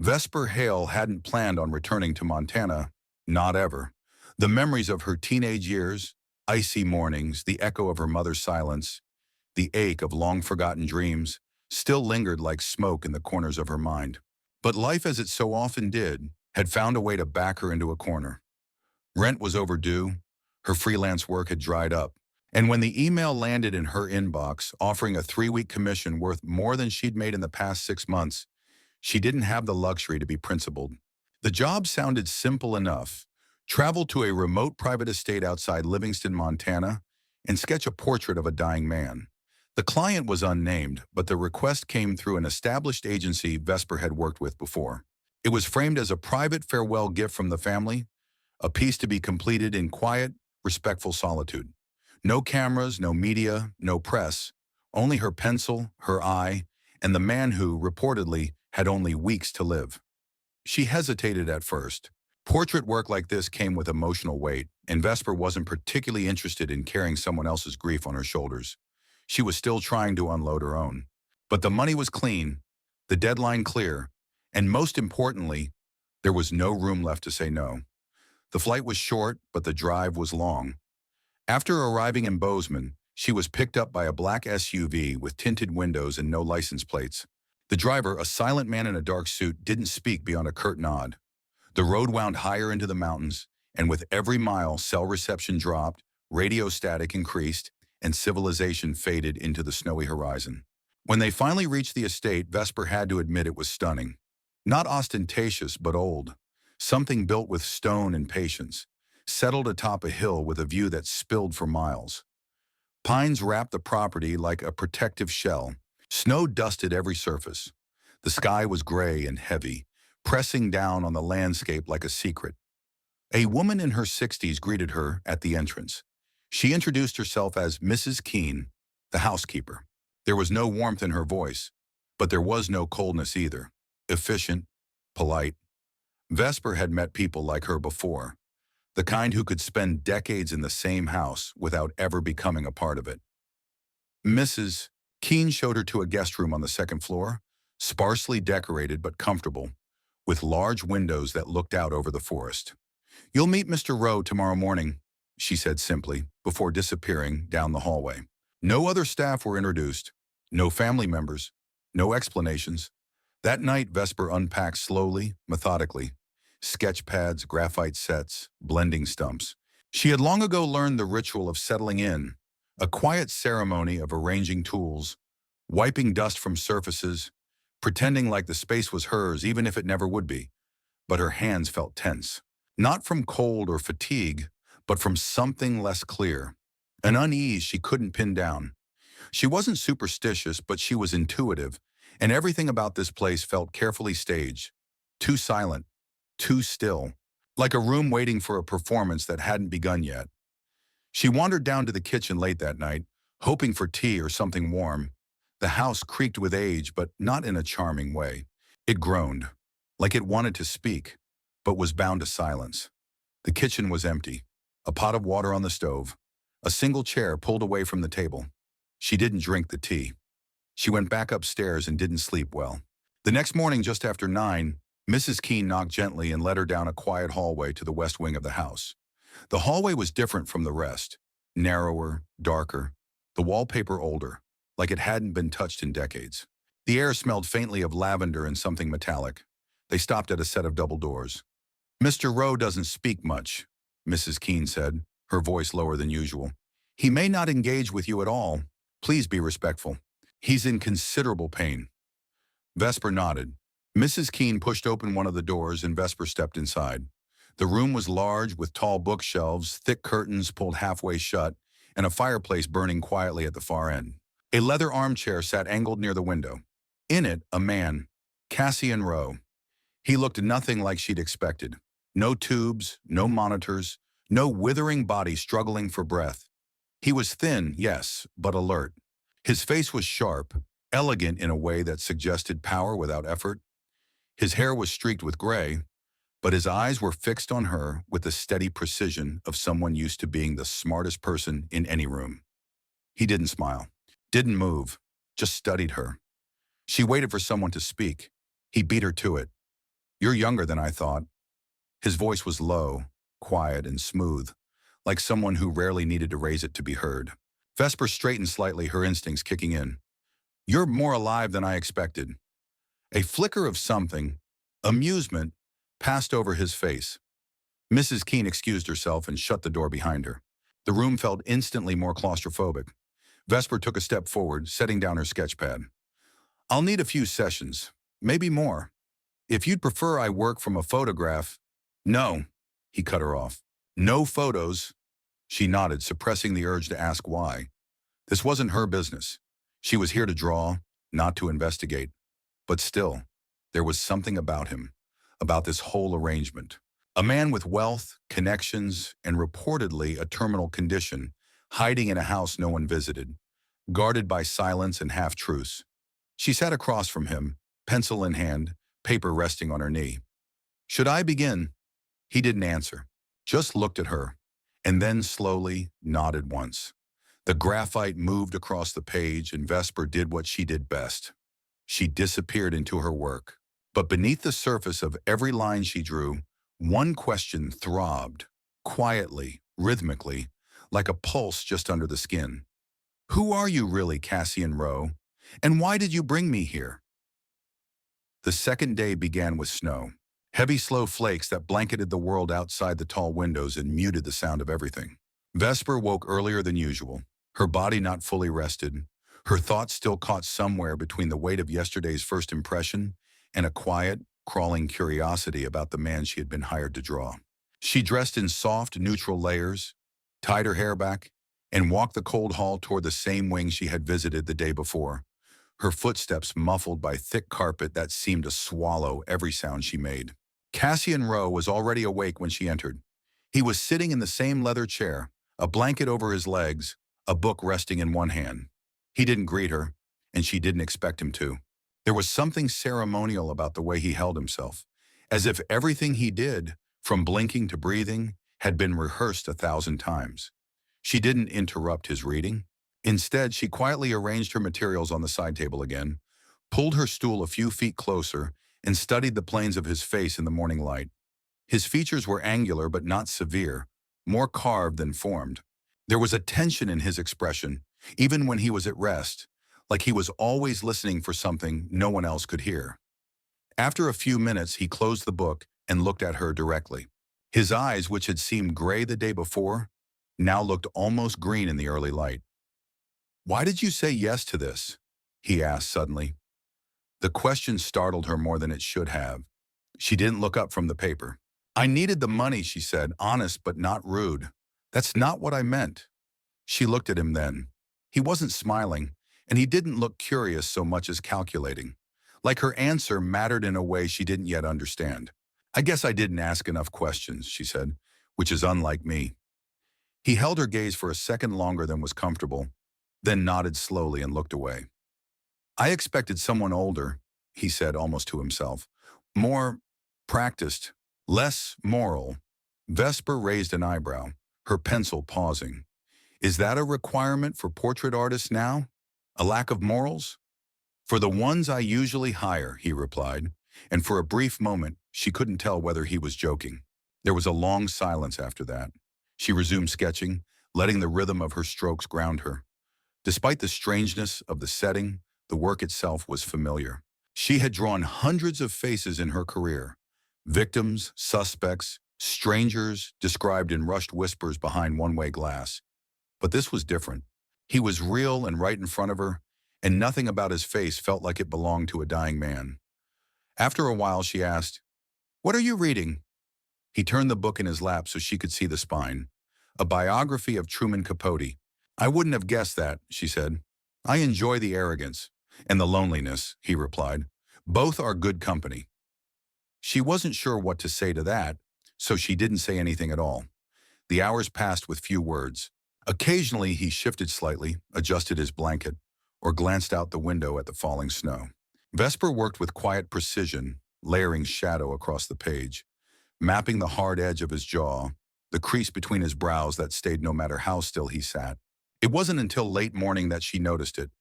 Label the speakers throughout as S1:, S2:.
S1: Vesper Hale hadn't planned on returning to Montana, not ever. The memories of her teenage years, icy mornings, the echo of her mother's silence, the ache of long-forgotten dreams, still lingered like smoke in the corners of her mind. But life, as it so often did, had found a way to back her into a corner. Rent was overdue, her freelance work had dried up, and when the email landed in her inbox offering a 3-week commission worth more than she'd made in the past 6 months, she didn't have the luxury to be principled. The job sounded simple enough. Travel to a remote private estate outside Livingston, Montana, and sketch a portrait of a dying man. The client was unnamed, but the request came through an established agency Vesper had worked with before. It was framed as a private farewell gift from the family, a piece to be completed in quiet, respectful solitude. No cameras, no media, no press, only her pencil, her eye, and the man who, reportedly, had only weeks to live. She hesitated at first. Portrait work like this came with emotional weight, and Vesper wasn't particularly interested in carrying someone else's grief on her shoulders. She was still trying to unload her own. But the money was clean, the deadline clear, and most importantly, there was no room left to say no. The flight was short, but the drive was long. After arriving in Bozeman, she was picked up by a black SUV with tinted windows and no license plates. The driver, a silent man in a dark suit, didn't speak beyond a curt nod. The road wound higher into the mountains, and with every mile, cell reception dropped, radio static increased, and civilization faded into the snowy horizon. When they finally reached the estate, Vesper had to admit it was stunning. Not ostentatious, but old. Something built with stone and patience, settled atop a hill with a view that spilled for miles. Pines wrapped the property like a protective shell. Snow dusted every surface. The sky was gray and heavy, pressing down on the landscape like a secret. A woman in her 60s greeted her at the entrance. She introduced herself as Mrs. Keene, the housekeeper. There was no warmth in her voice, but there was no coldness either. Efficient, polite. Vesper had met people like her before, the kind who could spend decades in the same house without ever becoming a part of it. Mrs. Keene showed her to a guest room on the second floor, sparsely decorated but comfortable, with large windows that looked out over the forest. "You'll meet Mr. Rowe tomorrow morning," she said simply, before disappearing down the hallway. No other staff were introduced, no family members, no explanations. That night, Vesper unpacked slowly, methodically. Sketch pads, graphite sets, blending stumps. She had long ago learned the ritual of settling in, a quiet ceremony of arranging tools, wiping dust from surfaces, pretending like the space was hers even if it never would be. But her hands felt tense, not from cold or fatigue, but from something less clear, an unease she couldn't pin down. She wasn't superstitious, but she was intuitive, and everything about this place felt carefully staged, too silent, too still, like a room waiting for a performance that hadn't begun yet. She wandered down to the kitchen late that night, hoping for tea or something warm. The house creaked with age, but not in a charming way. It groaned, like it wanted to speak, but was bound to silence. The kitchen was empty, a pot of water on the stove, a single chair pulled away from the table. She didn't drink the tea. She went back upstairs and didn't sleep well. The next morning, just after 9, Mrs. Keene knocked gently and led her down a quiet hallway to the west wing of the house. The hallway was different from the rest, narrower, darker, the wallpaper older, like it hadn't been touched in decades. The air smelled faintly of lavender and something metallic. They stopped at a set of double doors. "Mr. Rowe doesn't speak much," Mrs. Keene said, her voice lower than usual. "He may not engage with you at all. Please be respectful. He's in considerable pain." Vesper nodded. Mrs. Keene pushed open one of the doors and Vesper stepped inside. The room was large, with tall bookshelves, thick curtains pulled halfway shut, and a fireplace burning quietly at the far end. A leather armchair sat angled near the window. In it, a man, Cassian Rowe. He looked nothing like she'd expected. No tubes, no monitors, no withering body struggling for breath. He was thin, yes, but alert. His face was sharp, elegant in a way that suggested power without effort. His hair was streaked with gray, but his eyes were fixed on her with the steady precision of someone used to being the smartest person in any room. He didn't smile, didn't move, just studied her. She waited for someone to speak. He beat her to it. You're younger than I thought. His voice was low, quiet, and smooth, like someone who rarely needed to raise it to be heard. Vesper straightened slightly, her instincts kicking in. You're more alive than I expected. A flicker of something, amusement, passed over his face. Mrs. Keene excused herself and shut the door behind her. The room felt instantly more claustrophobic. Vesper took a step forward, setting down her sketchpad. I'll need a few sessions, maybe more. If you'd prefer I work from a photograph. No, he cut her off. No photos. She nodded, suppressing the urge to ask why. This wasn't her business. She was here to draw, not to investigate. But still, there was something about him, about this whole arrangement. A man with wealth, connections, and reportedly a terminal condition, hiding in a house no one visited, guarded by silence and half-truths. She sat across from him, pencil in hand, paper resting on her knee. Should I begin? He didn't answer, just looked at her, and then slowly nodded once. The graphite moved across the page, and Vesper did what she did best. She disappeared into her work. But beneath the surface of every line she drew, one question throbbed, quietly, rhythmically, like a pulse just under the skin. Who are you really, Cassian Rowe? And why did you bring me here? The second day began with snow. Heavy, slow flakes that blanketed the world outside the tall windows and muted the sound of everything. Vesper woke earlier than usual, her body not fully rested, her thoughts still caught somewhere between the weight of yesterday's first impression and a quiet, crawling curiosity about the man she had been hired to draw. She dressed in soft, neutral layers, tied her hair back, and walked the cold hall toward the same wing she had visited the day before, her footsteps muffled by thick carpet that seemed to swallow every sound she made. Cassian Rowe was already awake when she entered. He was sitting in the same leather chair, a blanket over his legs, a book resting in one hand. He didn't greet her, and she didn't expect him to. There was something ceremonial about the way he held himself, as if everything he did, from blinking to breathing, had been rehearsed 1,000 times. She didn't interrupt his reading. Instead, she quietly arranged her materials on the side table again, pulled her stool a few feet closer, and studied the planes of his face in the morning light. His features were angular but not severe, more carved than formed. There was a tension in his expression, even when he was at rest, like he was always listening for something no one else could hear. After a few minutes, he closed the book and looked at her directly. His eyes, which had seemed gray the day before, now looked almost green in the early light. "Why did you say yes to this?" he asked suddenly. The question startled her more than it should have. She didn't look up from the paper. "I needed the money," she said, honest but not rude. "That's not what I meant." She looked at him then. He wasn't smiling, and he didn't look curious so much as calculating. Like her answer mattered in a way she didn't yet understand. "I guess I didn't ask enough questions," she said, which is unlike me. He held her gaze for a second longer than was comfortable, then nodded slowly and looked away. "I expected someone older," he said almost to himself. "More practiced, less moral." Vesper raised an eyebrow, her pencil pausing. "Is that a requirement for portrait artists now? A lack of morals?" "For the ones I usually hire," he replied, and for a brief moment she couldn't tell whether he was joking. There was a long silence after that. She resumed sketching, letting the rhythm of her strokes ground her. Despite the strangeness of the setting, the work itself was familiar. She had drawn hundreds of faces in her career. Victims, suspects, strangers described in rushed whispers behind one-way glass. But this was different. He was real and right in front of her, and nothing about his face felt like it belonged to a dying man. After a while, she asked, "What are you reading?" He turned the book in his lap so she could see the spine. A biography of Truman Capote. "I wouldn't have guessed that," she said. "I enjoy the arrogance and the loneliness," he replied. "Both are good company." She wasn't sure what to say to that, so she didn't say anything at all. The hours passed with few words. Occasionally, he shifted slightly, adjusted his blanket, or glanced out the window at the falling snow. Vesper worked with quiet precision, layering shadow across the page, mapping the hard edge of his jaw, the crease between his brows that stayed no matter how still he sat. It wasn't until late morning that she noticed it,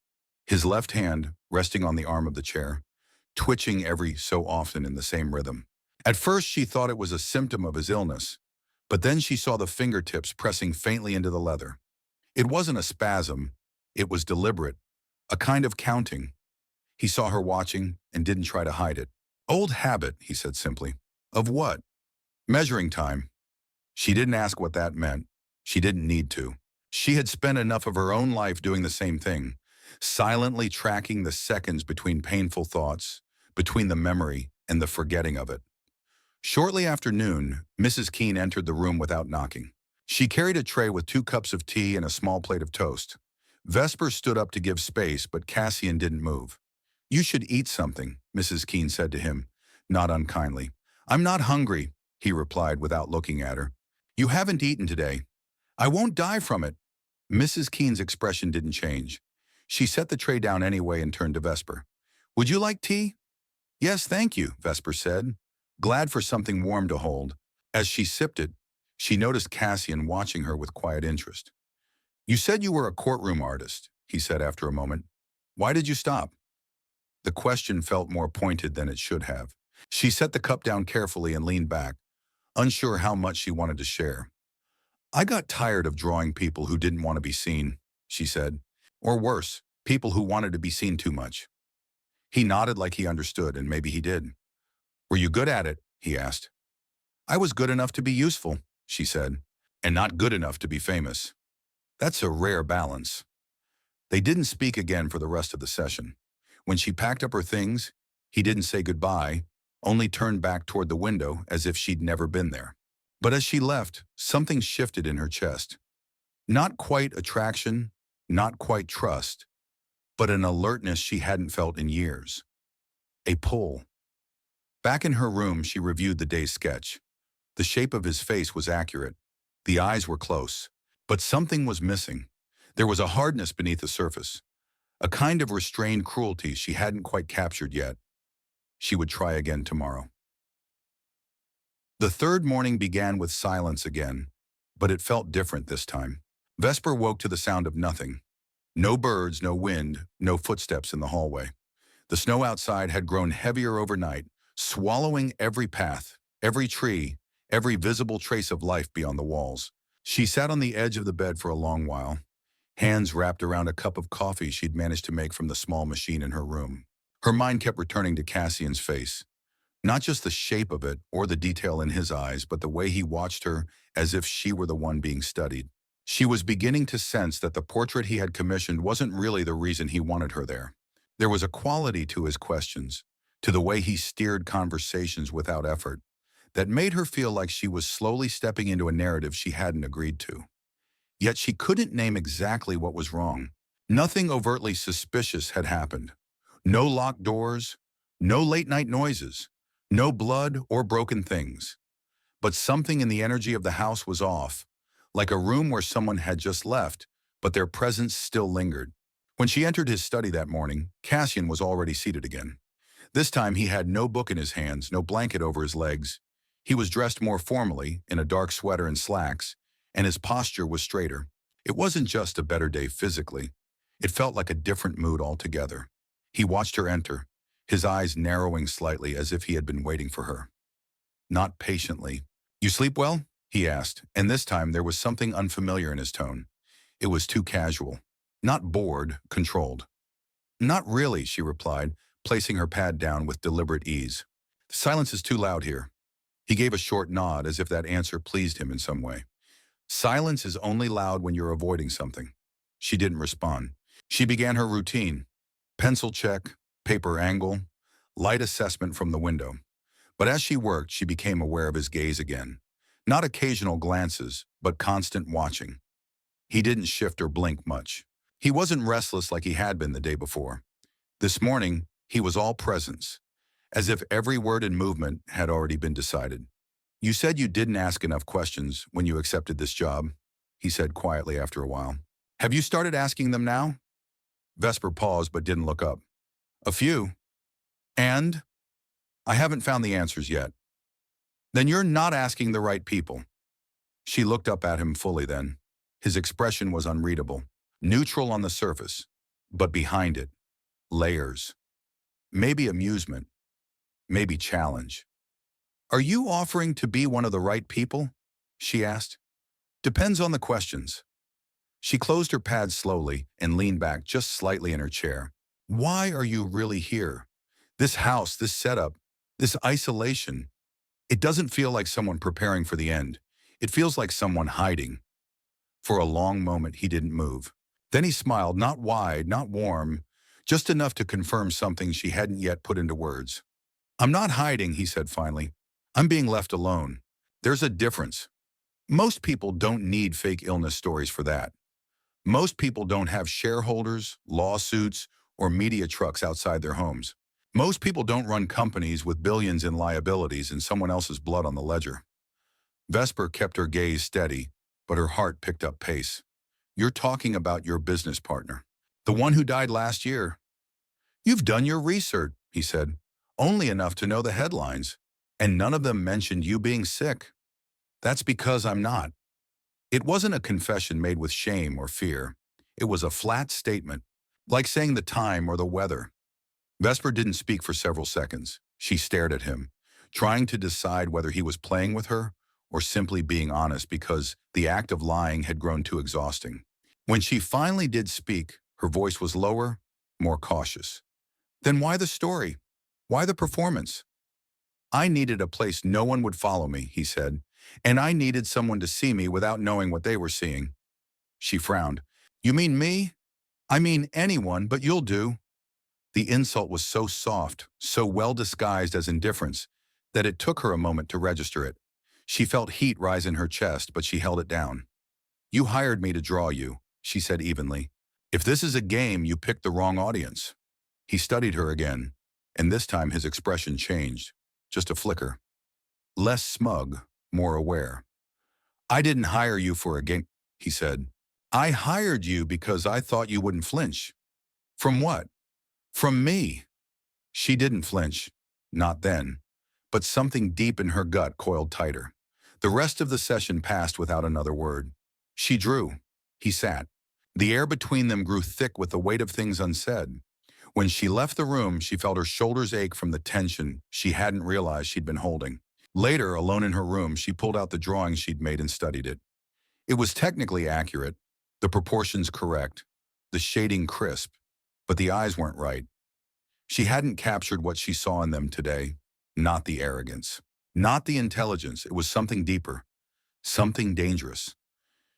S1: his left hand resting on the arm of the chair, twitching every so often in the same rhythm. At first, she thought it was a symptom of his illness, but then she saw the fingertips pressing faintly into the leather. It wasn't a spasm, it was deliberate, a kind of counting. He saw her watching and didn't try to hide it. Old habit, he said simply. Of what? Measuring time. She didn't ask what that meant. She didn't need to. She had spent enough of her own life doing the same thing, silently tracking the seconds between painful thoughts, between the memory and the forgetting of it. Shortly after noon, Mrs. Keene entered the room without knocking. She carried a tray with 2 cups of tea and a small plate of toast. Vesper stood up to give space, but Cassian didn't move. You should eat something, Mrs. Keene said to him, not unkindly. I'm not hungry, he replied without looking at her. You haven't eaten today. I won't die from it. Mrs. Keene's expression didn't change. She set the tray down anyway and turned to Vesper. Would you like tea? Yes, thank you, Vesper said, glad for something warm to hold. As she sipped it, she noticed Cassian watching her with quiet interest. You said you were a courtroom artist, he said after a moment. Why did you stop? The question felt more pointed than it should have. She set the cup down carefully and leaned back, unsure how much she wanted to share. I got tired of drawing people who didn't want to be seen, she said. Or worse, people who wanted to be seen too much. He nodded like he understood, and maybe he did. Were you good at it? He asked. I was good enough to be useful, she said, and not good enough to be famous. That's a rare balance. They didn't speak again for the rest of the session. When she packed up her things, he didn't say goodbye, only turned back toward the window as if she'd never been there. But as she left, something shifted in her chest. Not quite attraction, not quite trust, but an alertness she hadn't felt in years. A pull. Back in her room, she reviewed the day's sketch. The shape of his face was accurate. The eyes were close. But something was missing. There was a hardness beneath the surface, a kind of restrained cruelty she hadn't quite captured yet. She would try again tomorrow. The third morning began with silence again, but it felt different this time. Vesper woke to the sound of nothing. No birds, no wind, no footsteps in the hallway. The snow outside had grown heavier overnight, swallowing every path, every tree, every visible trace of life beyond the walls. She sat on the edge of the bed for a long while, hands wrapped around a cup of coffee she'd managed to make from the small machine in her room. Her mind kept returning to Cassian's face. Not just the shape of it or the detail in his eyes, but the way he watched her as if she were the one being studied. She was beginning to sense that the portrait he had commissioned wasn't really the reason he wanted her there. There was a quality to his questions, to the way he steered conversations without effort, that made her feel like she was slowly stepping into a narrative she hadn't agreed to. Yet she couldn't name exactly what was wrong. Nothing overtly suspicious had happened. No locked doors, no late-night noises, no blood or broken things. But something in the energy of the house was off, like a room where someone had just left, but their presence still lingered. When she entered his study that morning, Cassian was already seated again. This time he had no book in his hands, no blanket over his legs. He was dressed more formally, in a dark sweater and slacks, and his posture was straighter. It wasn't just a better day physically. It felt like a different mood altogether. He watched her enter, his eyes narrowing slightly as if he had been waiting for her. Not patiently. You sleep well? He asked, and this time there was something unfamiliar in his tone. It was too casual. Not bored, controlled. Not really, she replied, placing her pad down with deliberate ease. The silence is too loud here. He gave a short nod as if that answer pleased him in some way. Silence is only loud when you're avoiding something. She didn't respond. She began her routine. Pencil check, paper angle, light assessment from the window. But as she worked, she became aware of his gaze again. Not occasional glances, but constant watching. He didn't shift or blink much. He wasn't restless like he had been the day before. This morning, he was all presence, as if every word and movement had already been decided. You said you didn't ask enough questions when you accepted this job, he said quietly after a while. Have you started asking them now? Vesper paused but didn't look up. A few. And? I haven't found the answers yet. Then you're not asking the right people. She looked up at him fully then. His expression was unreadable, neutral on the surface, but behind it, layers. Maybe amusement, maybe challenge. Are you offering to be one of the right people? She asked. Depends on the questions. She closed her pad slowly and leaned back just slightly in her chair. Why are you really here? This house, this setup, this isolation. It doesn't feel like someone preparing for the end. It feels like someone hiding. For a long moment, he didn't move. Then he smiled, not wide, not warm, just enough to confirm something she hadn't yet put into words. I'm not hiding, he said finally. I'm being left alone. There's a difference. Most people don't need fake illness stories for that. Most people don't have shareholders, lawsuits, or media trucks outside their homes. Most people don't run companies with billions in liabilities and someone else's blood on the ledger. Vesper kept her gaze steady, but her heart picked up pace. You're talking about your business partner, the one who died last year. You've done your research, he said, only enough to know the headlines, and none of them mentioned you being sick. That's because I'm not. It wasn't a confession made with shame or fear. It was a flat statement, like saying the time or the weather. Vesper didn't speak for several seconds. She stared at him, trying to decide whether he was playing with her or simply being honest because the act of lying had grown too exhausting. When she finally did speak, her voice was lower, more cautious. Then why the story? Why the performance? I needed a place no one would follow me, he said, and I needed someone to see me without knowing what they were seeing. She frowned. You mean me? I mean anyone, but you'll do. The insult was so soft, so well disguised as indifference, that it took her a moment to register it. She felt heat rise in her chest, but she held it down. You hired me to draw you, she said evenly. If this is a game, you picked the wrong audience. He studied her again, and this time his expression changed, just a flicker. Less smug, more aware. I didn't hire you for a game, he said. I hired you because I thought you wouldn't flinch. From what? From me. She didn't flinch, not then, but something deep in her gut coiled tighter. The rest of the session passed without another word. She drew. He sat. The air between them grew thick with the weight of things unsaid. When she left the room, she felt her shoulders ache from the tension she hadn't realized she'd been holding. Later, alone in her room, she pulled out the drawing she'd made and studied it. It was technically accurate, the proportions correct, the shading crisp, but the eyes weren't right. She hadn't captured what she saw in them today, not the arrogance, not the intelligence. It was something deeper, something dangerous.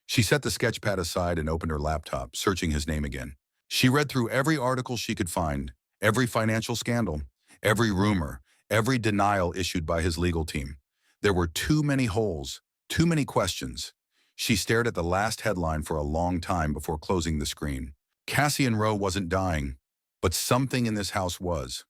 S1: She set the sketchpad aside and opened her laptop, searching his name again. She read through every article she could find, every financial scandal, every rumor, every denial issued by his legal team. There were too many holes, too many questions. She stared at the last headline for a long time before closing the screen. Cassian Rowe wasn't dying, but something in this house was.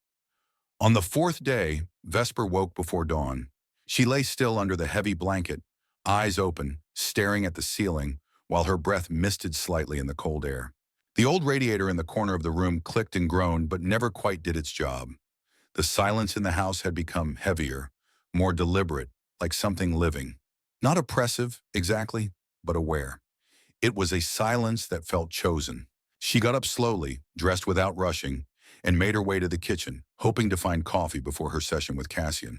S1: On the fourth day, Vesper woke before dawn. She lay still under the heavy blanket, eyes open, staring at the ceiling, while her breath misted slightly in the cold air. The old radiator in the corner of the room clicked and groaned, but never quite did its job. The silence in the house had become heavier, more deliberate, like something living. Not oppressive, exactly, but aware. It was a silence that felt chosen. She got up slowly, dressed without rushing, and made her way to the kitchen, hoping to find coffee before her session with Cassian.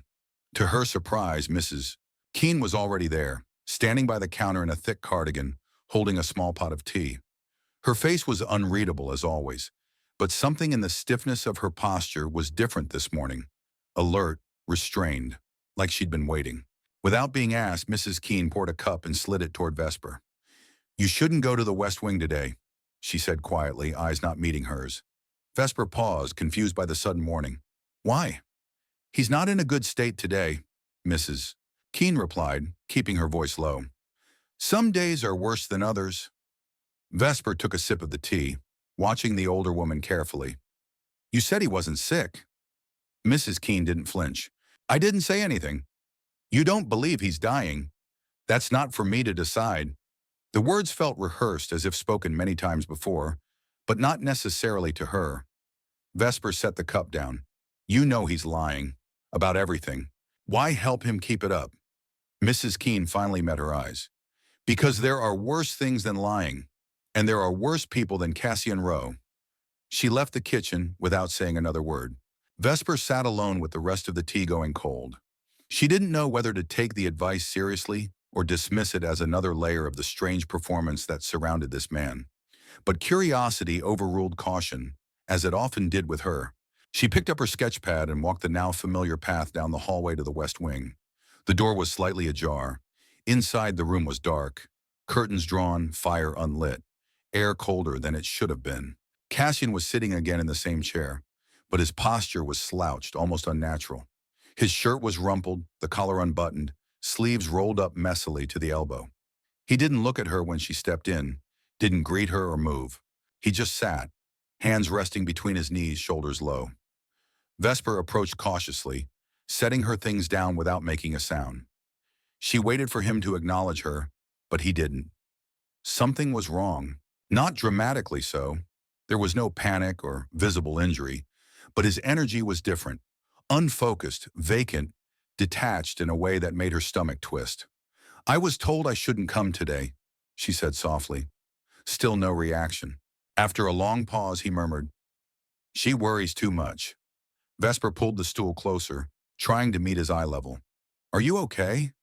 S1: To her surprise, Mrs. Keene was already there, standing by the counter in a thick cardigan, holding a small pot of tea. Her face was unreadable as always, but something in the stiffness of her posture was different this morning. Alert, restrained, like she'd been waiting. Without being asked, Mrs. Keene poured a cup and slid it toward Vesper. You shouldn't go to the West Wing today, she said quietly, eyes not meeting hers. Vesper paused, confused by the sudden warning. Why? He's not in a good state today, Mrs. Keene replied, keeping her voice low. Some days are worse than others. Vesper took a sip of the tea, watching the older woman carefully. You said he wasn't sick. Mrs. Keene didn't flinch. I didn't say anything. You don't believe he's dying. That's not for me to decide. The words felt rehearsed as if spoken many times before, but not necessarily to her. Vesper set the cup down. You know he's lying. About everything. Why help him keep it up? Mrs. Keene finally met her eyes. Because there are worse things than lying, and there are worse people than Cassian Rowe. She left the kitchen without saying another word. Vesper sat alone with the rest of the tea going cold. She didn't know whether to take the advice seriously or dismiss it as another layer of the strange performance that surrounded this man. But curiosity overruled caution, as it often did with her. She picked up her sketch pad and walked the now familiar path down the hallway to the west wing. The door was slightly ajar. Inside, the room was dark. Curtains drawn, fire unlit. Air colder than it should have been. Cassian was sitting again in the same chair, but his posture was slouched, almost unnatural. His shirt was rumpled, the collar unbuttoned, sleeves rolled up messily to the elbow. He didn't look at her when she stepped in, didn't greet her or move. He just sat, hands resting between his knees, shoulders low. Vesper approached cautiously, setting her things down without making a sound. She waited for him to acknowledge her, but he didn't. Something was wrong. Not dramatically so. There was no panic or visible injury, but his energy was different, unfocused, vacant, detached in a way that made her stomach twist. "I was told I shouldn't come today," she said softly. Still no reaction. After a long pause, he murmured, "She worries too much." Vesper pulled the stool closer, trying to meet his eye level. "Are you okay?"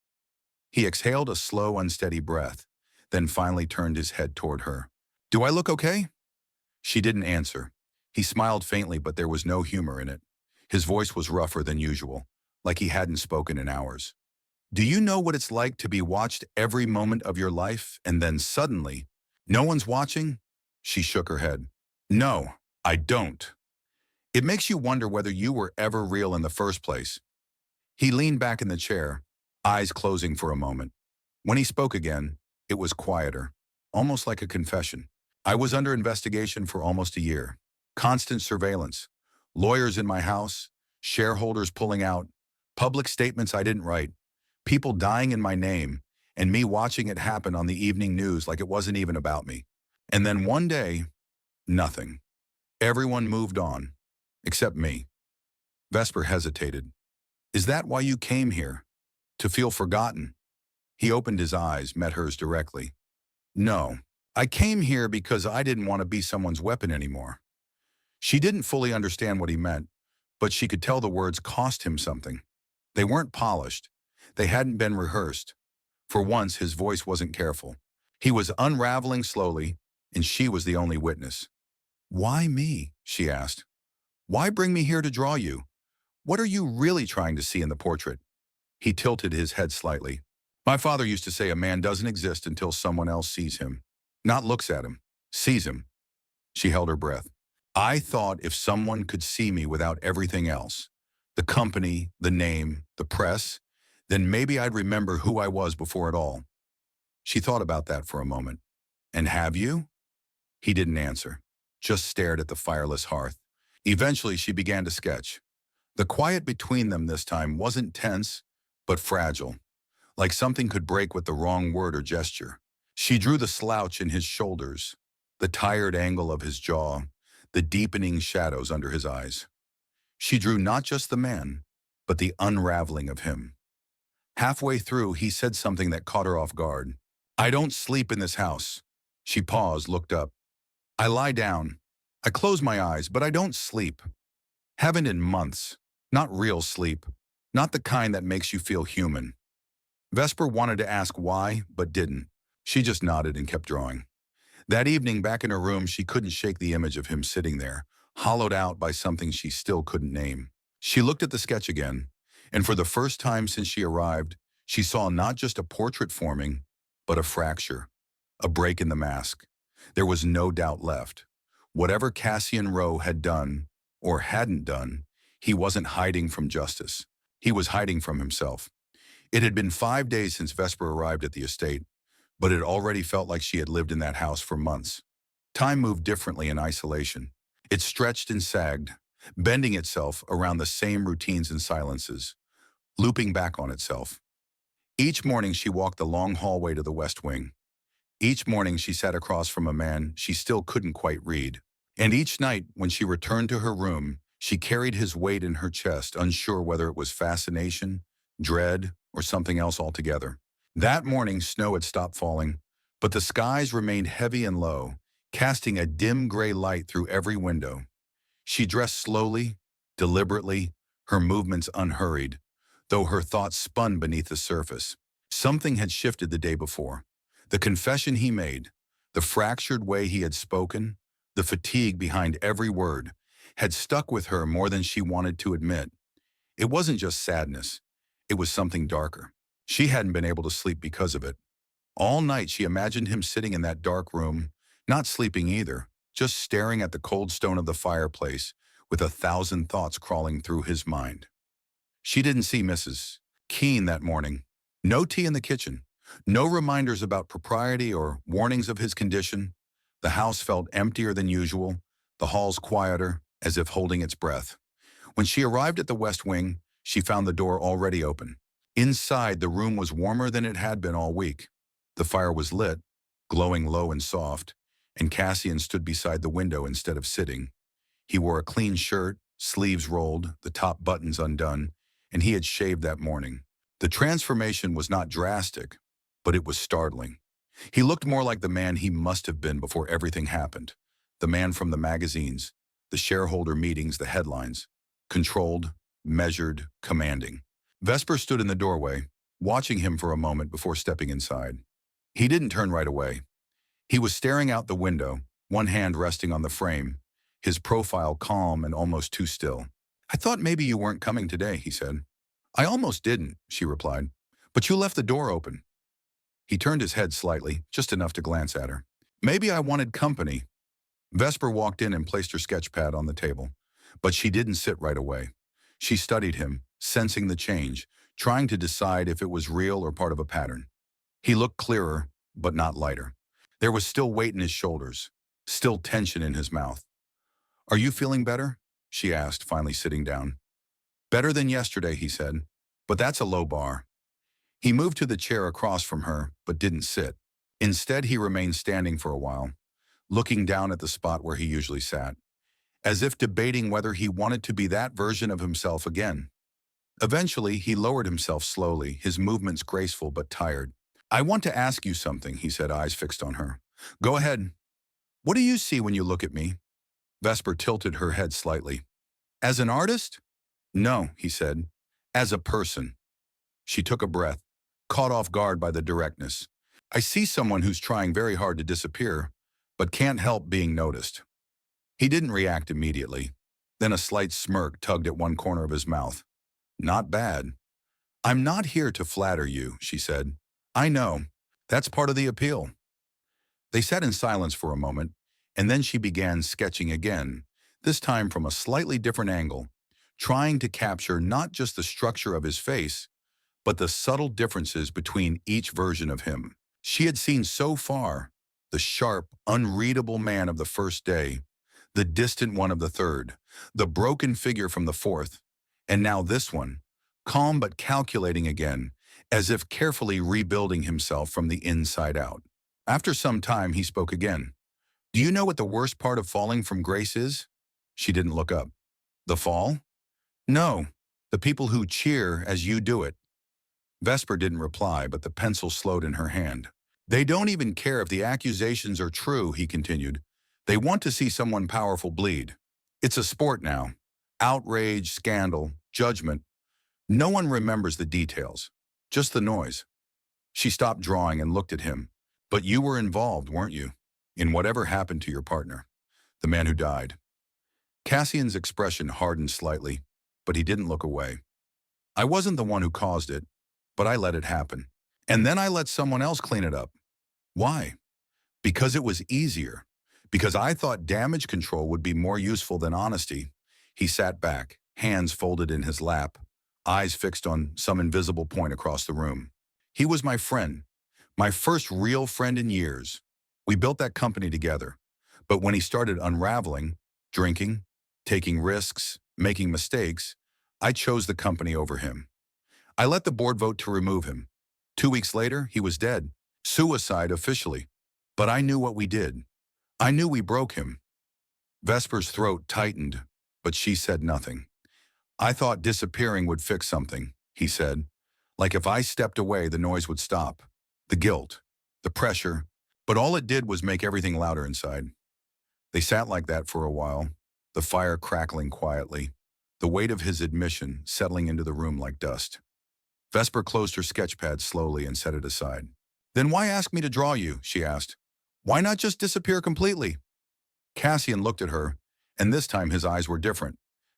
S1: He exhaled a slow, unsteady breath, then finally turned his head toward her. "Do I look okay?" She didn't answer. He smiled faintly, but there was no humor in it. His voice was rougher than usual, like he hadn't spoken in hours. "Do you know what it's like to be watched every moment of your life, and then suddenly, no one's watching?" She shook her head. "No, I don't. It makes you wonder whether you were ever real in the first place." He leaned back in the chair, eyes closing for a moment. When he spoke again, it was quieter, almost like a confession. "I was under investigation for almost a year. Constant surveillance. Lawyers in my house, shareholders pulling out, public statements I didn't write, people dying in my name, and me watching it happen on the evening news like it wasn't even about me. And then one day, nothing. Everyone moved on, except me." Vesper hesitated. "Is that why you came here? To feel forgotten?" He opened his eyes, met hers directly. "No, I came here because I didn't want to be someone's weapon anymore." She didn't fully understand what he meant, but she could tell the words cost him something. They weren't polished. They hadn't been rehearsed. For once, his voice wasn't careful. He was unraveling slowly, and she was the only witness. "Why me?" she asked. "Why bring me here to draw you? What are you really trying to see in the portrait?" He tilted his head slightly. "My father used to say a man doesn't exist until someone else sees him. Not looks at him, sees him." She held her breath. "I thought if someone could see me without everything else, the company, the name, the press, then maybe I'd remember who I was before it all." She thought about that for a moment. "And have you?" He didn't answer, just stared at the fireless hearth. Eventually, she began to sketch. The quiet between them this time wasn't tense, but fragile, like something could break with the wrong word or gesture. She drew the slouch in his shoulders, the tired angle of his jaw, the deepening shadows under his eyes. She drew not just the man, but the unraveling of him. Halfway through, he said something that caught her off guard. "I don't sleep in this house." She paused, looked up. "I lie down. I close my eyes, but I don't sleep. Haven't in months. Not real sleep. Not the kind that makes you feel human." Vesper wanted to ask why, but didn't. She just nodded and kept drawing. That evening, back in her room, she couldn't shake the image of him sitting there, hollowed out by something she still couldn't name. She looked at the sketch again, and for the first time since she arrived, she saw not just a portrait forming, but a fracture, a break in the mask. There was no doubt left. Whatever Cassian Rowe had done, or hadn't done, he wasn't hiding from justice. He was hiding from himself. It had been 5 days since Vesper arrived at the estate, but it already felt like she had lived in that house for months. Time moved differently in isolation. It stretched and sagged, bending itself around the same routines and silences, looping back on itself. Each morning she walked the long hallway to the west wing. Each morning she sat across from a man she still couldn't quite read. And each night, when she returned to her room, she carried his weight in her chest, unsure whether it was fascination, dread, or something else altogether. That morning, snow had stopped falling, but the skies remained heavy and low, casting a dim gray light through every window. She dressed slowly, deliberately, her movements unhurried, though her thoughts spun beneath the surface. Something had shifted the day before. The confession he made, the fractured way he had spoken, the fatigue behind every word, had stuck with her more than she wanted to admit. It wasn't just sadness. It was something darker. She hadn't been able to sleep because of it. All night she imagined him sitting in that dark room, not sleeping either, just staring at the cold stone of the fireplace with 1,000 thoughts crawling through his mind. She didn't see Mrs. Keene that morning. No tea in the kitchen. No reminders about propriety or warnings of his condition. The house felt emptier than usual, the halls quieter, as if holding its breath. When she arrived at the West Wing, she found the door already open. Inside, the room was warmer than it had been all week. The fire was lit, glowing low and soft, and Cassian stood beside the window instead of sitting. He wore a clean shirt, sleeves rolled, the top buttons undone, and he had shaved that morning. The transformation was not drastic, but it was startling. He looked more like the man he must have been before everything happened. The man from the magazines, the shareholder meetings, the headlines. Controlled, measured, commanding. Vesper stood in the doorway, watching him for a moment before stepping inside. He didn't turn right away. He was staring out the window, one hand resting on the frame, his profile calm and almost too still. "I thought maybe you weren't coming today," he said. "I almost didn't," she replied. "But you left the door open." He turned his head slightly, just enough to glance at her. "Maybe I wanted company." Vesper walked in and placed her sketch pad on the table. But she didn't sit right away. She studied him, sensing the change, trying to decide if it was real or part of a pattern. He looked clearer, but not lighter. There was still weight in his shoulders, still tension in his mouth. "Are you feeling better?" she asked, finally sitting down. "Better than yesterday," he said, "but that's a low bar." He moved to the chair across from her, but didn't sit. Instead, he remained standing for a while, looking down at the spot where he usually sat, as if debating whether he wanted to be that version of himself again. Eventually, he lowered himself slowly, his movements graceful but tired. "I want to ask you something," he said, eyes fixed on her. "Go ahead. What do you see when you look at me?" Vesper tilted her head slightly. "As an artist?" "No," he said. "As a person." She took a breath, caught off guard by the directness. "I see someone who's trying very hard to disappear, but can't help being noticed." He didn't react immediately. Then a slight smirk tugged at one corner of his mouth. "Not bad." "I'm not here to flatter you," she said. "I know. That's part of the appeal." They sat in silence for a moment, and then she began sketching again, this time from a slightly different angle, trying to capture not just the structure of his face, but the subtle differences between each version of him. She had seen so far the sharp, unreadable man of the first day, the distant one of the third, the broken figure from the fourth, and now this one, calm but calculating again, as if carefully rebuilding himself from the inside out. After some time, he spoke again. "Do you know what the worst part of falling from grace is?" She didn't look up. "The fall?" "No, the people who cheer as you do it." Vesper didn't reply, but the pencil slowed in her hand. "They don't even care if the accusations are true," he continued. "They want to see someone powerful bleed. It's a sport now. Outrage, scandal, judgment. No one remembers the details, just the noise." She stopped drawing and looked at him. "But you were involved, weren't you? In whatever happened to your partner, the man who died." Cassian's expression hardened slightly, but he didn't look away. "I wasn't the one who caused it, but I let it happen. And then I let someone else clean it up." "Why?" "Because it was easier. Because I thought damage control would be more useful than honesty." He sat back, hands folded in his lap, eyes fixed on some invisible point across the room. "He was my friend, my first real friend in years. We built that company together. But when he started unraveling, drinking, taking risks, making mistakes, I chose the company over him. I let the board vote to remove him. 2 weeks later, he was dead. Suicide officially. But I knew what we did. I knew we broke him." Vesper's throat tightened, but she said nothing. "I thought disappearing would fix something," he said. "Like if I stepped away, the noise would stop. The guilt, the pressure. But all it did was make everything louder inside." They sat like that for a while, the fire crackling quietly, the weight of his admission settling into the room like dust. Vesper closed her sketchpad slowly and set it aside. Then why ask me to draw you, she asked. Why not just disappear completely? Cassian looked at her, and this time his eyes were different.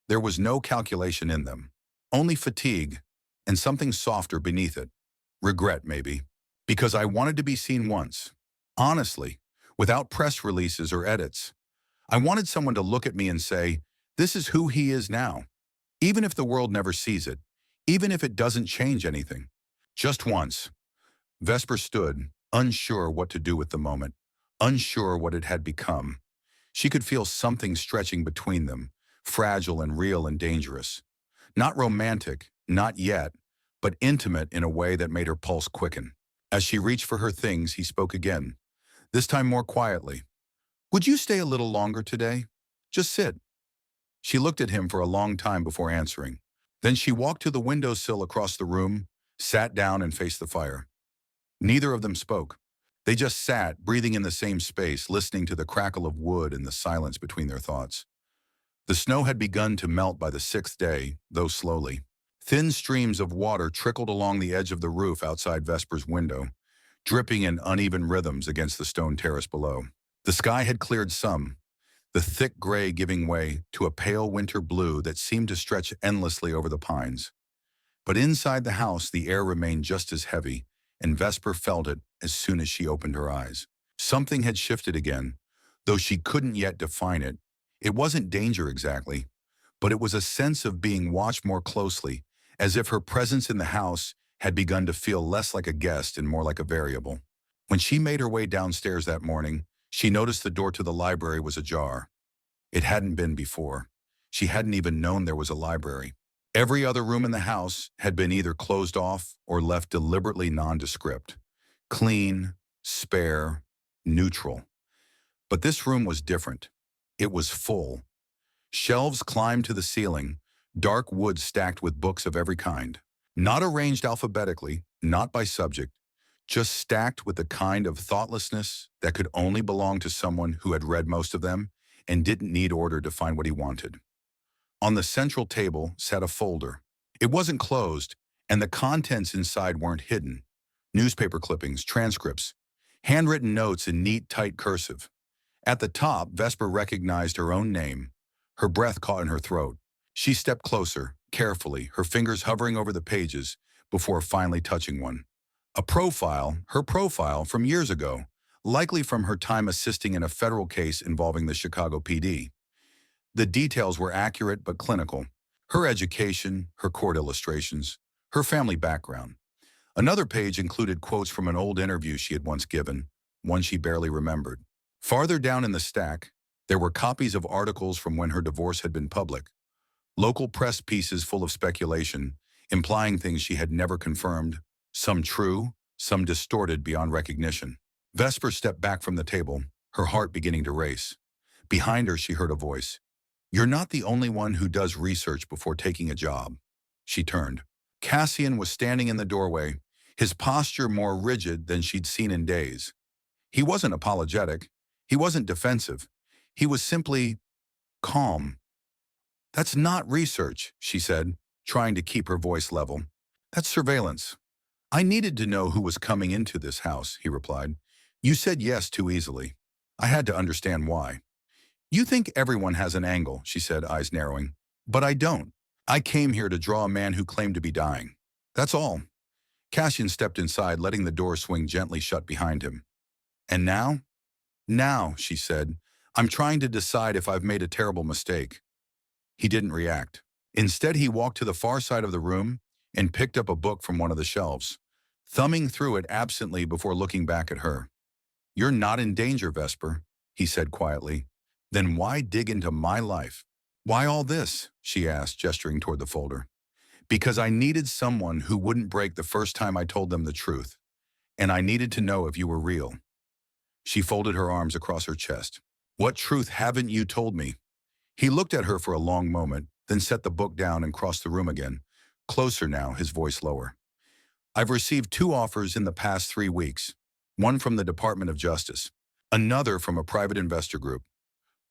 S1: There was no calculation in them. Only fatigue, and something softer beneath it. Regret, maybe. Because I wanted to be seen once. Honestly, without press releases or edits. I wanted someone to look at me and say, this is who he is now. Even if the world never sees it. Even if it doesn't change anything. Just once. Vesper stood, unsure what to do with the moment. Unsure what it had become. She could feel something stretching between them, fragile and real and dangerous. Not romantic, not yet, but intimate in a way that made her pulse quicken. As she reached for her things, he spoke again, this time more quietly. Would you stay a little longer today? Just sit. She looked at him for a long time before answering. Then she walked to the windowsill across the room, sat down and faced the fire. Neither of them spoke. They just sat, breathing in the same space, listening to the crackle of wood and the silence between their thoughts. The snow had begun to melt by the sixth day, though slowly. Thin streams of water trickled along the edge of the roof outside Vesper's window, dripping in uneven rhythms against the stone terrace below. The sky had cleared some, the thick gray giving way to a pale winter blue that seemed to stretch endlessly over the pines. But inside the house, the air remained just as heavy, and Vesper felt it as soon as she opened her eyes. Something had shifted again, though she couldn't yet define it. It wasn't danger exactly, but it was a sense of being watched more closely, as if her presence in the house had begun to feel less like a guest and more like a variable. When she made her way downstairs that morning, she noticed the door to the library was ajar. It hadn't been before. She hadn't even known there was a library. Every other room in the house had been either closed off or left deliberately nondescript. Clean, spare, neutral. But this room was different. It was full. Shelves climbed to the ceiling, dark wood stacked with books of every kind. Not arranged alphabetically, not by subject, just stacked with the kind of thoughtlessness that could only belong to someone who had read most of them and didn't need order to find what he wanted. On the central table sat a folder. It wasn't closed, and the contents inside weren't hidden. Newspaper clippings, transcripts, handwritten notes in neat, tight cursive. At the top, Vesper recognized her own name. Her breath caught in her throat. She stepped closer, carefully, her fingers hovering over the pages before finally touching one. A profile, her profile from years ago, likely from her time assisting in a federal case involving the Chicago PD. The details were accurate but clinical. Her education, her court illustrations, her family background. Another page included quotes from an old interview she had once given, one she barely remembered. Farther down in the stack, there were copies of articles from when her divorce had been public. Local press pieces full of speculation, implying things she had never confirmed, some true, some distorted beyond recognition. Vesper stepped back from the table, her heart beginning to race. Behind her, she heard a voice. You're not the only one who does research before taking a job. She turned. Cassian was standing in the doorway, his posture more rigid than she'd seen in days. He wasn't apologetic. He wasn't defensive. He was simply calm. That's not research, she said, trying to keep her voice level. That's surveillance. I needed to know who was coming into this house, he replied. You said yes too easily. I had to understand why. You think everyone has an angle, she said, eyes narrowing. But I don't. I came here to draw a man who claimed to be dying. That's all. Cassian stepped inside, letting the door swing gently shut behind him. And now? Now, she said, I'm trying to decide if I've made a terrible mistake. He didn't react. Instead, he walked to the far side of the room and picked up a book from one of the shelves, thumbing through it absently before looking back at her. You're not in danger, Vesper, he said quietly. Then why dig into my life? Why all this? She asked, gesturing toward the folder. Because I needed someone who wouldn't break the first time I told them the truth. And I needed to know if you were real. She folded her arms across her chest. What truth haven't you told me? He looked at her for a long moment, then set the book down and crossed the room again. Closer now, his voice lower. I've received 2 offers in the past 3 weeks. One from the Department of Justice. Another from a private investor group.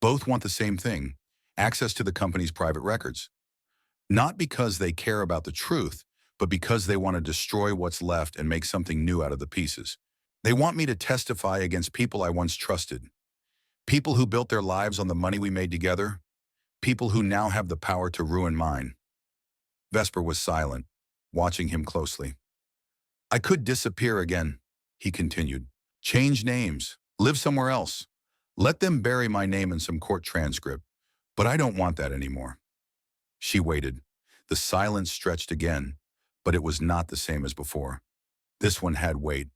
S1: Both want the same thing, access to the company's private records. Not because they care about the truth, but because they want to destroy what's left and make something new out of the pieces. They want me to testify against people I once trusted, people who built their lives on the money we made together, people who now have the power to ruin mine. Vesper was silent, watching him closely. I could disappear again, he continued. Change names, live somewhere else. Let them bury my name in some court transcript, but I don't want that anymore. She waited. The silence stretched again, but it was not the same as before. This one had weight,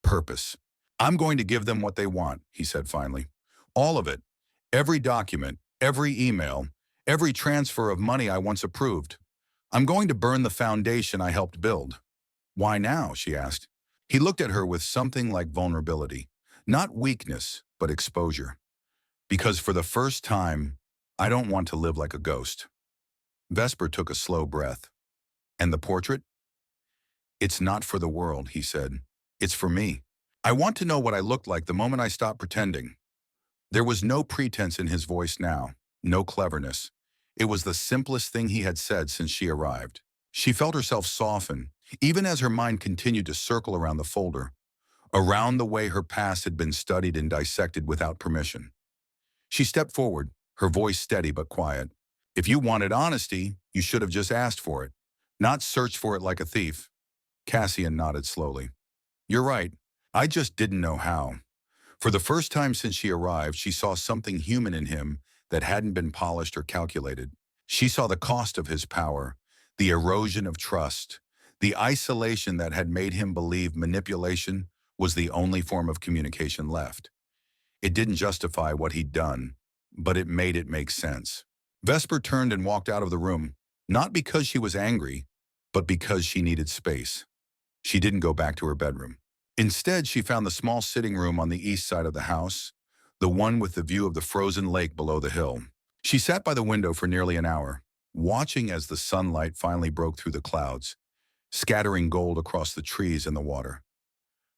S1: purpose. I'm going to give them what they want, he said finally. All of it. Every document, every email, every transfer of money I once approved. I'm going to burn the foundation I helped build. Why now? She asked. He looked at her with something like vulnerability. Not weakness, but exposure. Because for the first time, I don't want to live like a ghost. Vesper took a slow breath. And the portrait? It's not for the world, he said. It's for me. I want to know what I looked like the moment I stopped pretending. There was no pretense in his voice now, no cleverness. It was the simplest thing he had said since she arrived. She felt herself soften, even as her mind continued to circle around the folder, around the way her past had been studied and dissected without permission. She stepped forward, her voice steady but quiet. If you wanted honesty, you should have just asked for it, not searched for it like a thief. Cassian nodded slowly. You're right. I just didn't know how. For the first time since she arrived, she saw something human in him that hadn't been polished or calculated. She saw the cost of his power, the erosion of trust, the isolation that had made him believe manipulation was the only form of communication left. It didn't justify what he'd done, but it made it make sense. Vesper turned and walked out of the room, not because she was angry, but because she needed space. She didn't go back to her bedroom. Instead, she found the small sitting room on the east side of the house, the one with the view of the frozen lake below the hill. She sat by the window for nearly an hour, watching as the sunlight finally broke through the clouds, scattering gold across the trees and the water.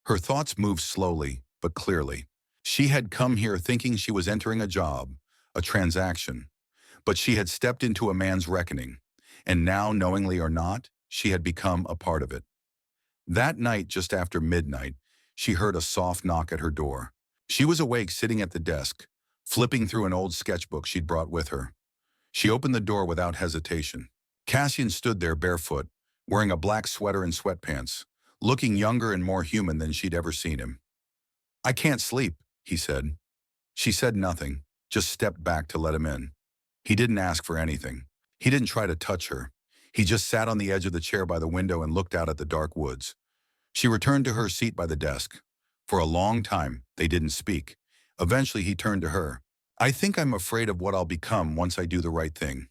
S1: Her thoughts moved slowly, but clearly. She had come here thinking she was entering a job, a transaction, but she had stepped into a man's reckoning, and now, knowingly or not, she had become a part of it. That night, just after midnight, she heard a soft knock at her door. She was awake, sitting at the desk, flipping through an old sketchbook she'd brought with her. She opened the door without hesitation. Cassian stood there barefoot, wearing a black sweater and sweatpants, looking younger and more human than she'd ever seen him. I can't sleep, he said. She said nothing, just stepped back to let him in. He didn't ask for anything. He didn't try to touch her. He just sat on the edge of the chair by the window and looked out at the dark woods. She returned to her seat by the desk. For a long time, they didn't speak. Eventually, he turned to her. I think I'm afraid of what I'll become once I do the right thing.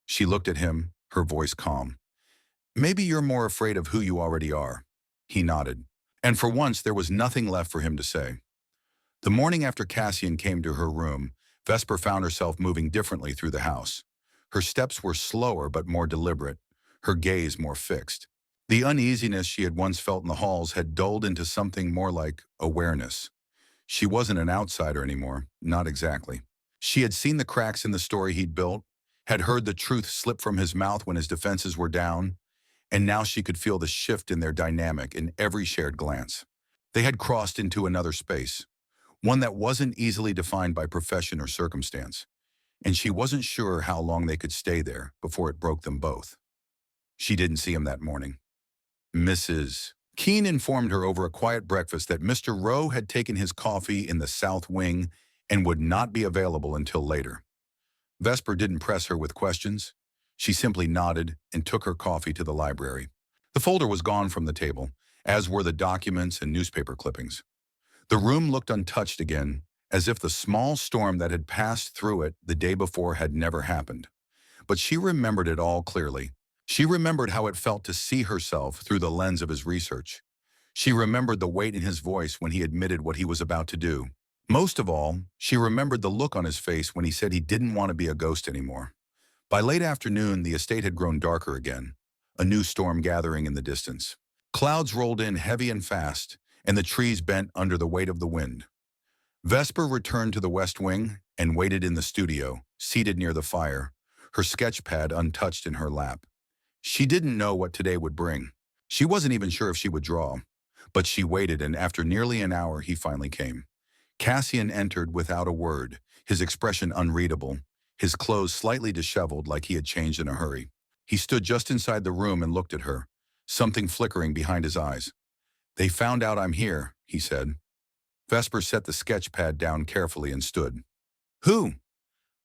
S1: She looked at him, her voice calm. Maybe you're more afraid of who you already are. He nodded. And for once, there was nothing left for him to say. The morning after Cassian came to her room, Vesper found herself moving differently through the house. Her steps were slower but more deliberate, her gaze more fixed. The uneasiness she had once felt in the halls had dulled into something more like awareness. She wasn't an outsider anymore, not exactly. She had seen the cracks in the story he'd built, had heard the truth slip from his mouth when his defenses were down, and now she could feel the shift in their dynamic in every shared glance. They had crossed into another space, one that wasn't easily defined by profession or circumstance, and she wasn't sure how long they could stay there before it broke them both. She didn't see him that morning. Mrs. Keene informed her over a quiet breakfast that Mr. Rowe had taken his coffee in the south wing and would not be available until later. Vesper didn't press her with questions. She simply nodded and took her coffee to the library. The folder was gone from the table, as were the documents and newspaper clippings. The room looked untouched again, as if the small storm that had passed through it the day before had never happened. But she remembered it all clearly. She remembered how it felt to see herself through the lens of his research. She remembered the weight in his voice when he admitted what he was about to do. Most of all, she remembered the look on his face when he said he didn't want to be a ghost anymore. By late afternoon, the estate had grown darker again, a new storm gathering in the distance. Clouds rolled in heavy and fast, and the trees bent under the weight of the wind. Vesper returned to the west wing and waited in the studio, seated near the fire, her sketch pad untouched in her lap. She didn't know what today would bring. She wasn't even sure if she would draw. But she waited, and after nearly an hour, he finally came. Cassian entered without a word, his expression unreadable, his clothes slightly disheveled like he had changed in a hurry. He stood just inside the room and looked at her, something flickering behind his eyes. "They found out I'm here," he said. Vesper set the sketch pad down carefully and stood. "Who?"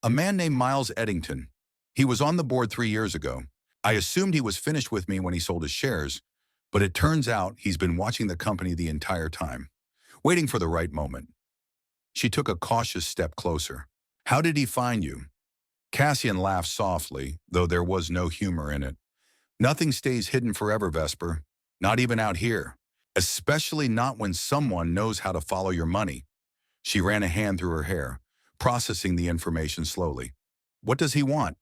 S1: "A man named Miles Eddington. He was on the board 3 years ago. I assumed he was finished with me when he sold his shares, but it turns out he's been watching the company the entire time, waiting for the right moment." She took a cautious step closer. "How did he find you?" Cassian laughed softly, though there was no humor in it. "Nothing stays hidden forever, Vesper. Not even out here. Especially not when someone knows how to follow your money." She ran a hand through her hair, processing the information slowly. "What does he want?"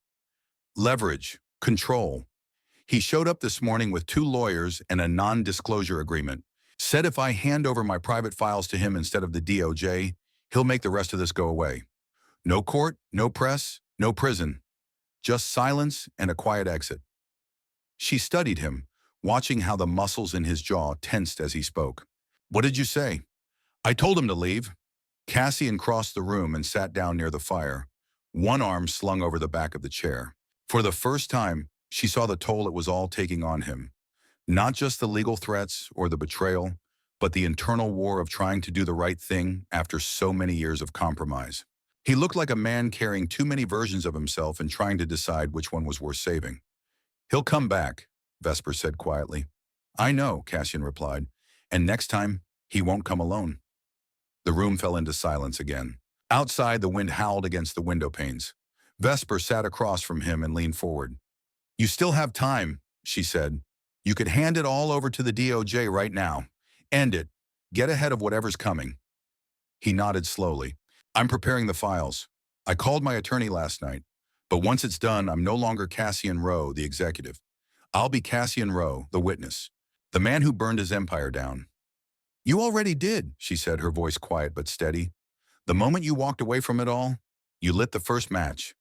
S1: "Leverage. Control. He showed up this morning with 2 lawyers and a non-disclosure agreement. Said if I hand over my private files to him instead of the DOJ, he'll make the rest of this go away. No court, no press, no prison. Just silence and a quiet exit." She studied him, watching how the muscles in his jaw tensed as he spoke. "What did you say?" "I told him to leave." Cassian crossed the room and sat down near the fire, one arm slung over the back of the chair. For the first time, she saw the toll it was all taking on him. Not just the legal threats or the betrayal, but the internal war of trying to do the right thing after so many years of compromise. He looked like a man carrying too many versions of himself and trying to decide which one was worth saving. "He'll come back," Vesper said quietly. "I know," Cassian replied, "and next time, he won't come alone." The room fell into silence again. Outside, the wind howled against the window panes. Vesper sat across from him and leaned forward. "You still have time," she said. "You could hand it all over to the DOJ right now. End it. Get ahead of whatever's coming." He nodded slowly. "I'm preparing the files. I called my attorney last night. But once it's done, I'm no longer Cassian Rowe, the executive. I'll be Cassian Rowe, the witness. The man who burned his empire down." "You already did," she said, her voice quiet but steady. "The moment you walked away from it all, you lit the first match."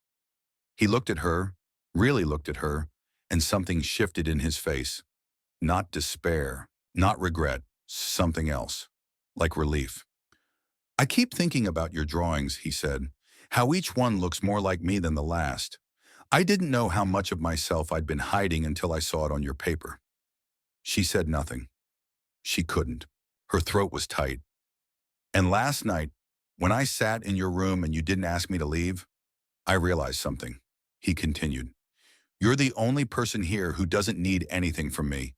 S1: He looked at her, really looked at her, and something shifted in his face. Not despair, not regret, something else, like relief. "I keep thinking about your drawings," he said, "how each one looks more like me than the last. I didn't know how much of myself I'd been hiding until I saw it on your paper." She said nothing. She couldn't. Her throat was tight. "And last night, when I sat in your room and you didn't ask me to leave, I realized something," he continued. "You're the only person here who doesn't need anything from me.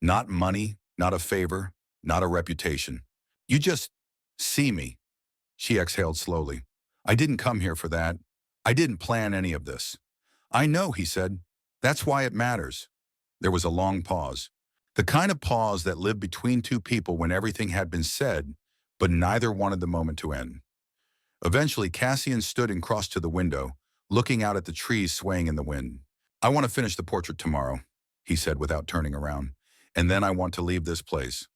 S1: Not money, not a favor, not a reputation. You just see me." She exhaled slowly. "I didn't come here for that. I didn't plan any of this." "I know," he said. "That's why it matters." There was a long pause. The kind of pause that lived between two people when everything had been said, but neither wanted the moment to end. Eventually, Cassian stood and crossed to the window, looking out at the trees swaying in the wind. "I want to finish the portrait tomorrow," he said without turning around. "And then I want to leave this place."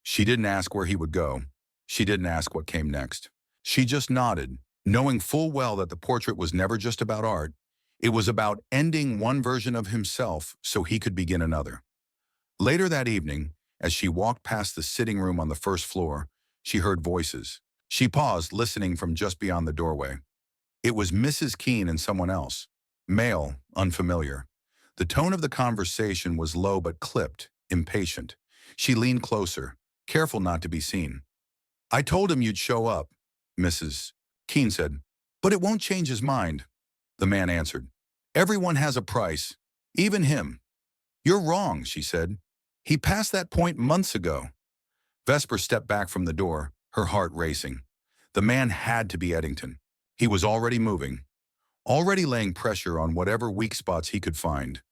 S1: She didn't ask where he would go. She didn't ask what came next. She just nodded, knowing full well that the portrait was never just about art. It was about ending one version of himself so he could begin another. Later that evening, as she walked past the sitting room on the first floor, she heard voices. She paused, listening from just beyond the doorway. It was Mrs. Keene and someone else. Male, unfamiliar. The tone of the conversation was low but clipped, impatient. She leaned closer, careful not to be seen. "I told him you'd show up," Mrs. Keene said. "But it won't change his mind," the man answered. "Everyone has a price, even him." "You're wrong," she said. "He passed that point months ago." Vesper stepped back from the door, her heart racing. The man had to be Eddington. He was already moving, already laying pressure on whatever weak spots he could find.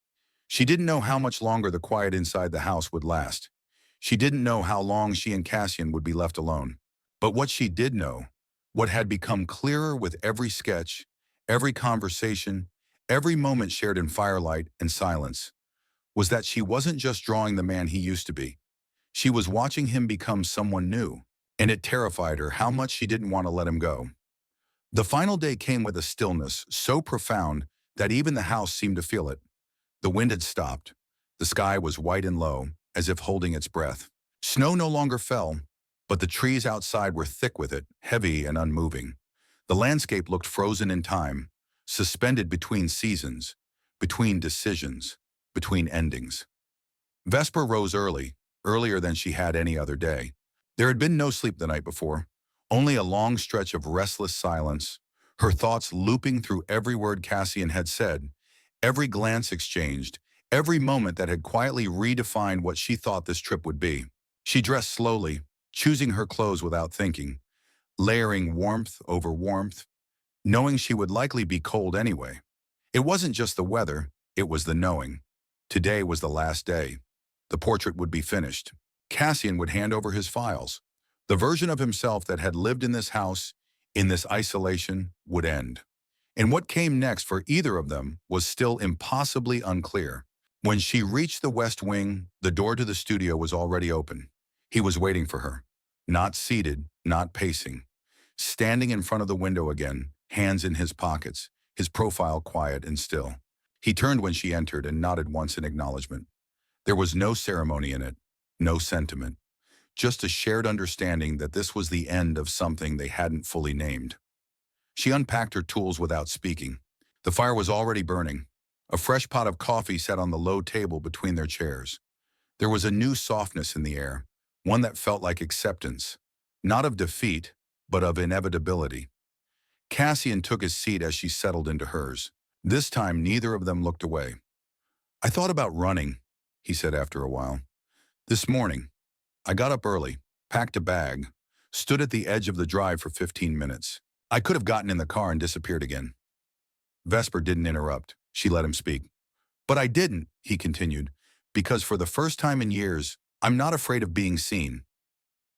S1: She didn't know how much longer the quiet inside the house would last. She didn't know how long she and Cassian would be left alone. But what she did know, what had become clearer with every sketch, every conversation, every moment shared in firelight and silence, was that she wasn't just drawing the man he used to be. She was watching him become someone new, and it terrified her how much she didn't want to let him go. The final day came with a stillness so profound that even the house seemed to feel it. The wind had stopped. The sky was white and low, as if holding its breath. Snow no longer fell, but the trees outside were thick with it, heavy and unmoving. The landscape looked frozen in time, suspended between seasons, between decisions, between endings. Vesper rose early, earlier than she had any other day. There had been no sleep the night before, only a long stretch of restless silence, her thoughts looping through every word Cassian had said, every glance exchanged, every moment that had quietly redefined what she thought this trip would be. She dressed slowly, choosing her clothes without thinking, layering warmth over warmth, knowing she would likely be cold anyway. It wasn't just the weather, it was the knowing. Today was the last day. The portrait would be finished. Cassian would hand over his files. The version of himself that had lived in this house, in this isolation, would end. And what came next for either of them was still impossibly unclear. When she reached the West Wing, the door to the studio was already open. He was waiting for her. Not seated, not pacing. Standing in front of the window again, hands in his pockets, his profile quiet and still. He turned when she entered and nodded once in acknowledgement. There was no ceremony in it, no sentiment, just a shared understanding that this was the end of something they hadn't fully named. She unpacked her tools without speaking. The fire was already burning. A fresh pot of coffee sat on the low table between their chairs. There was a new softness in the air, one that felt like acceptance, not of defeat, but of inevitability. Cassian took his seat as she settled into hers. This time, neither of them looked away. "I thought about running," he said after a while. "This morning, I got up early, packed a bag, stood at the edge of the drive for 15 minutes. I could have gotten in the car and disappeared again." Vesper didn't interrupt. She let him speak. "But I didn't," he continued, "because for the first time in years, I'm not afraid of being seen."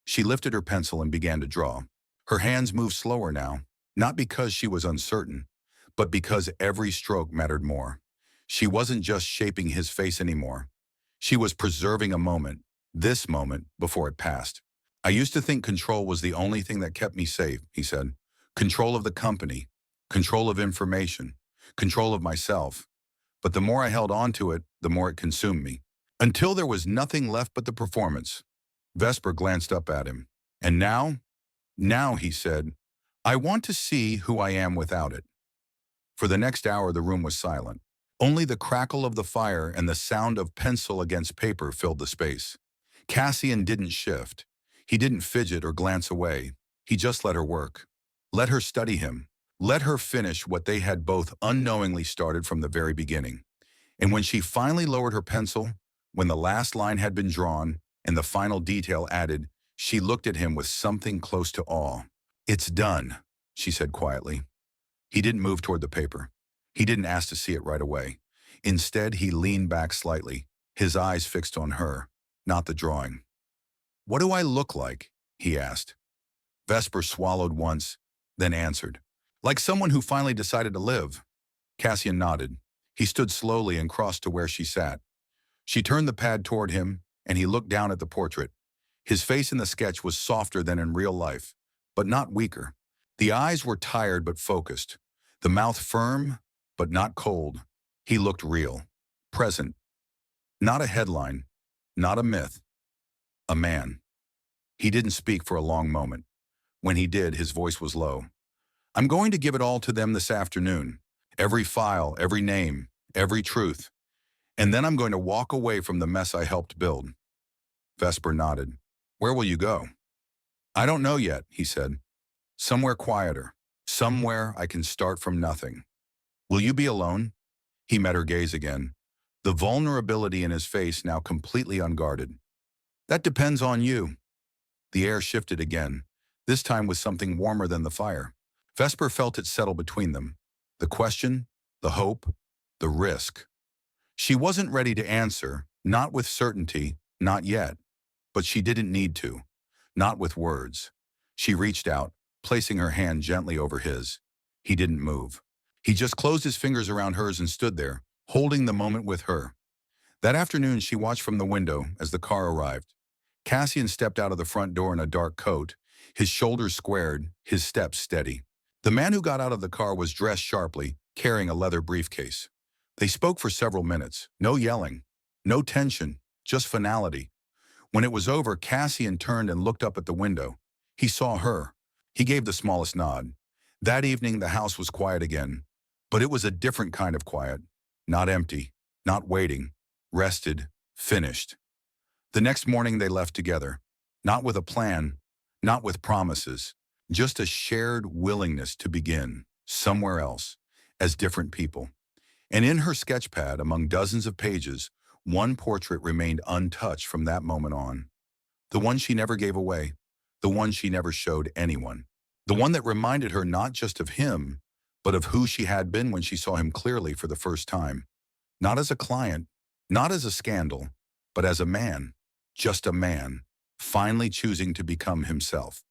S1: She lifted her pencil and began to draw. Her hands moved slower now, not because she was uncertain, but because every stroke mattered more. She wasn't just shaping his face anymore. She was preserving a moment, this moment, before it passed. "I used to think control was the only thing that kept me safe," he said. "Control of the company, control of information, control of myself. But the more I held on to it, the more it consumed me. Until there was nothing left but the performance." Vesper glanced up at him. "And now," he said, "I want to see who I am without it." For the next hour, the room was silent. Only the crackle of the fire and the sound of pencil against paper filled the space. Cassian didn't shift. He didn't fidget or glance away. He just let her work. Let her study him. Let her finish what they had both unknowingly started from the very beginning. And when she finally lowered her pencil, when the last line had been drawn and the final detail added, she looked at him with something close to awe. "It's done," she said quietly. He didn't move toward the paper. He didn't ask to see it right away. Instead, he leaned back slightly, his eyes fixed on her, not the drawing. "What do I look like?" he asked. Vesper swallowed once, then answered, "Like someone who finally decided to live." Cassian nodded. He stood slowly and crossed to where she sat. She turned the pad toward him, and he looked down at the portrait. His face in the sketch was softer than in real life, but not weaker. The eyes were tired but focused, the mouth firm but not cold. He looked real, present. Not a headline, not a myth, a man. He didn't speak for a long moment. When he did, his voice was low. "I'm going to give it all to them this afternoon. Every file, every name, every truth. And then I'm going to walk away from the mess I helped build." Vesper nodded. "Where will you go?" "I don't know yet," he said. "Somewhere quieter. Somewhere I can start from nothing." "Will you be alone?" He met her gaze again, the vulnerability in his face now completely unguarded. "That depends on you." The air shifted again, this time with something warmer than the fire. Vesper felt it settle between them. The question, the hope, the risk. She wasn't ready to answer, not with certainty, not yet. But she didn't need to, not with words. She reached out, placing her hand gently over his. He didn't move. He just closed his fingers around hers and stood there, holding the moment with her. That afternoon, she watched from the window as the car arrived. Cassian stepped out of the front door in a dark coat, his shoulders squared, his steps steady. The man who got out of the car was dressed sharply, carrying a leather briefcase. They spoke for several minutes, no yelling, No tension, just finality. When it was over, Cassian turned and looked up at the window. He saw her. He gave the smallest nod. That evening, the house was quiet again. But it was a different kind of quiet. Not empty, not waiting. Rested, finished. The next morning, they left together. Not with a plan, not with promises. Just a shared willingness to begin, somewhere else, as different people. And in her sketchpad, among dozens of pages, one portrait remained untouched from that moment on. The one she never gave away, the one she never showed anyone. The one that reminded her not just of him, but of who she had been when she saw him clearly for the first time. Not as a client, not as a scandal, but as a man, just a man, finally choosing to become himself.